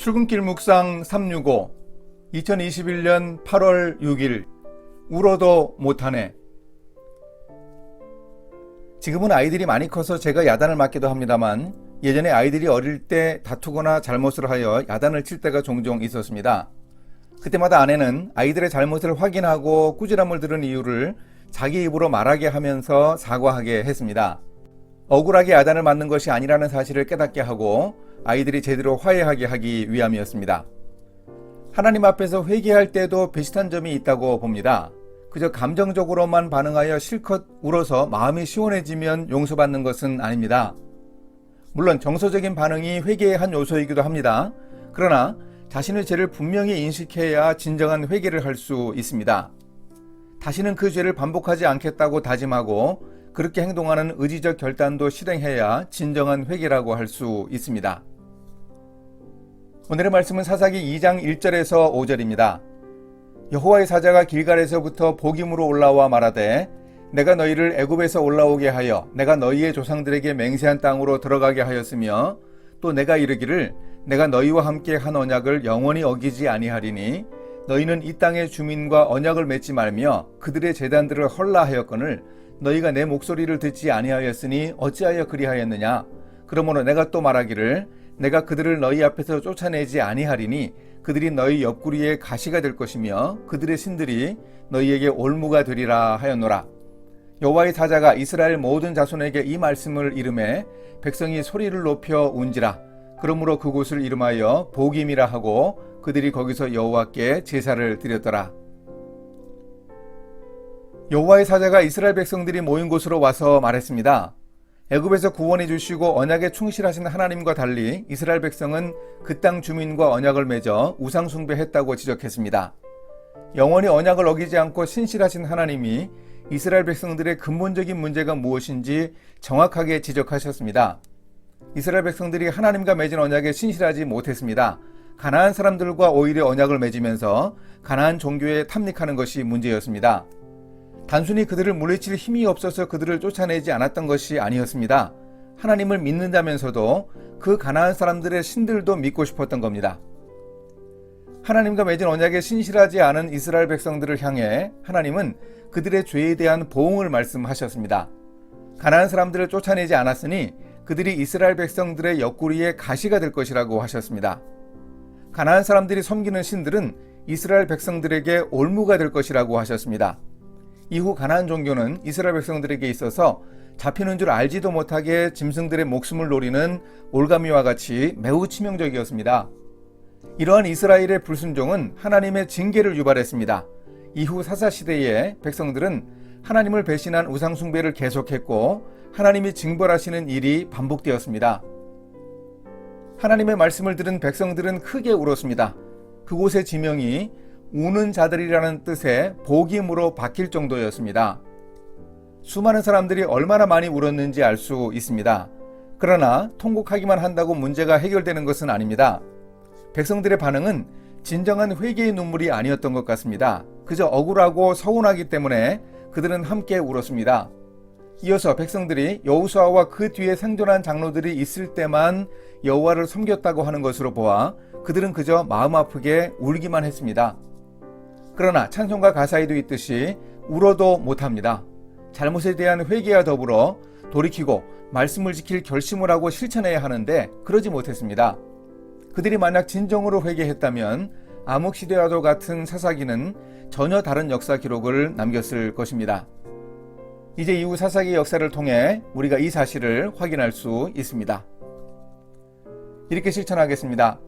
출근길 묵상 365 2021년 8월 6일 울어도 못하네. 지금은 아이들이 많이 커서 제가 야단을 맞기도 합니다만 예전에 아이들이 어릴 때 다투거나 잘못을 하여 야단을 칠 때가 종종 있었습니다. 그때마다 아내는 아이들의 잘못을 확인하고 꾸지람을 들은 이유를 자기 입으로 말하게 하면서 사과하게 했습니다. 억울하게 야단을 맞는 것이 아니라는 사실을 깨닫게 하고 아이들이 제대로 화해하게 하기 위함이었습니다. 하나님 앞에서 회개할 때도 비슷한 점이 있다고 봅니다. 그저 감정적으로만 반응하여 실컷 울어서 마음이 시원해지면 용서받는 것은 아닙니다. 물론 정서적인 반응이 회개의 한 요소이기도 합니다. 그러나 자신의 죄를 분명히 인식해야 진정한 회개를 할 수 있습니다. 다시는 그 죄를 반복하지 않겠다고 다짐하고 그렇게 행동하는 의지적 결단도 실행해야 진정한 회개라고 할 수 있습니다. 오늘의 말씀은 사사기 2장 1절에서 5절입니다. 여호와의 사자가 길갈에서부터 복임으로 올라와 말하되 내가 너희를 애굽에서 올라오게 하여 내가 너희의 조상들에게 맹세한 땅으로 들어가게 하였으며 또 내가 이르기를 내가 너희와 함께 한 언약을 영원히 어기지 아니하리니 너희는 이 땅의 주민과 언약을 맺지 말며 그들의 제단들을 헐라하였거늘 너희가 내 목소리를 듣지 아니하였으니 어찌하여 그리하였느냐. 그러므로 내가 또 말하기를 내가 그들을 너희 앞에서 쫓아내지 아니하리니 그들이 너희 옆구리에 가시가 될 것이며 그들의 신들이 너희에게 올무가 되리라 하였노라. 여호와의 사자가 이스라엘 모든 자손에게 이 말씀을 이르매 백성이 소리를 높여 운지라. 그러므로 그곳을 이름하여 복임이라 하고 그들이 거기서 여호와께 제사를 드렸더라. 여호와의 사자가 이스라엘 백성들이 모인 곳으로 와서 말했습니다. 애굽에서 구원해 주시고 언약에 충실하신 하나님과 달리 이스라엘 백성은 그 땅 주민과 언약을 맺어 우상 숭배했다고 지적했습니다. 영원히 언약을 어기지 않고 신실하신 하나님이 이스라엘 백성들의 근본적인 문제가 무엇인지 정확하게 지적하셨습니다. 이스라엘 백성들이 하나님과 맺은 언약에 신실하지 못했습니다. 가나안 사람들과 오히려 언약을 맺으면서 가나안 종교에 탐닉하는 것이 문제였습니다. 단순히 그들을 물리칠 힘이 없어서 그들을 쫓아내지 않았던 것이 아니었습니다. 하나님을 믿는다면서도 그 가나안 사람들의 신들도 믿고 싶었던 겁니다. 하나님과 맺은 언약에 신실하지 않은 이스라엘 백성들을 향해 하나님은 그들의 죄에 대한 보응을 말씀하셨습니다. 가나안 사람들을 쫓아내지 않았으니 그들이 이스라엘 백성들의 옆구리에 가시가 될 것이라고 하셨습니다. 가나안 사람들이 섬기는 신들은 이스라엘 백성들에게 올무가 될 것이라고 하셨습니다. 이후 가나안 종교는 이스라엘 백성들에게 있어서 잡히는 줄 알지도 못하게 짐승들의 목숨을 노리는 올가미와 같이 매우 치명적이었습니다. 이러한 이스라엘의 불순종은 하나님의 징계를 유발했습니다. 이후 사사시대에 백성들은 하나님을 배신한 우상숭배를 계속했고 하나님이 징벌하시는 일이 반복되었습니다. 하나님의 말씀을 들은 백성들은 크게 울었습니다. 그곳의 지명이 우는 자들이라는 뜻의 복임으로 바뀔 정도였습니다. 수많은 사람들이 얼마나 많이 울었는지 알 수 있습니다. 그러나 통곡하기만 한다고 문제가 해결되는 것은 아닙니다. 백성들의 반응은 진정한 회개의 눈물이 아니었던 것 같습니다. 그저 억울하고 서운하기 때문에 그들은 함께 울었습니다. 이어서 백성들이 여호수아와 그 뒤에 생존한 장로들이 있을 때만 여호와를 섬겼다고 하는 것으로 보아 그들은 그저 마음 아프게 울기만 했습니다. 그러나 찬송가 가사에도 있듯이 울어도 못합니다. 잘못에 대한 회개와 더불어 돌이키고 말씀을 지킬 결심을 하고 실천해야 하는데 그러지 못했습니다. 그들이 만약 진정으로 회개했다면 암흑시대와도 같은 사사기는 전혀 다른 역사 기록을 남겼을 것입니다. 이제 이후 사사기 역사를 통해 우리가 이 사실을 확인할 수 있습니다. 이렇게 실천하겠습니다.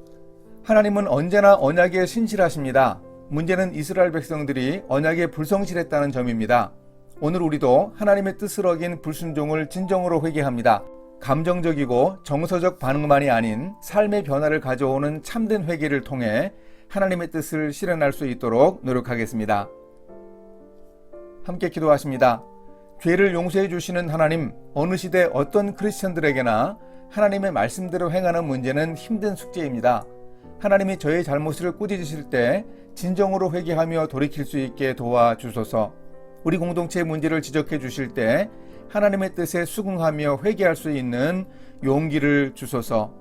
하나님은 언제나 언약에 신실하십니다. 문제는 이스라엘 백성들이 언약에 불성실했다는 점입니다. 오늘 우리도 하나님의 뜻을 어긴 불순종을 진정으로 회개합니다. 감정적이고 정서적 반응만이 아닌 삶의 변화를 가져오는 참된 회개를 통해 하나님의 뜻을 실현할 수 있도록 노력하겠습니다. 함께 기도하십니다. 죄를 용서해 주시는 하나님, 어느 시대 어떤 크리스천들에게나 하나님의 말씀대로 행하는 문제는 힘든 숙제입니다. 하나님이 저의 잘못을 꾸짖으실 때 진정으로 회개하며 돌이킬 수 있게 도와주소서. 우리 공동체의 문제를 지적해 주실 때 하나님의 뜻에 수긍하며 회개할 수 있는 용기를 주소서.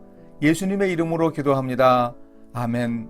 예수님의 이름으로 기도합니다. 아멘.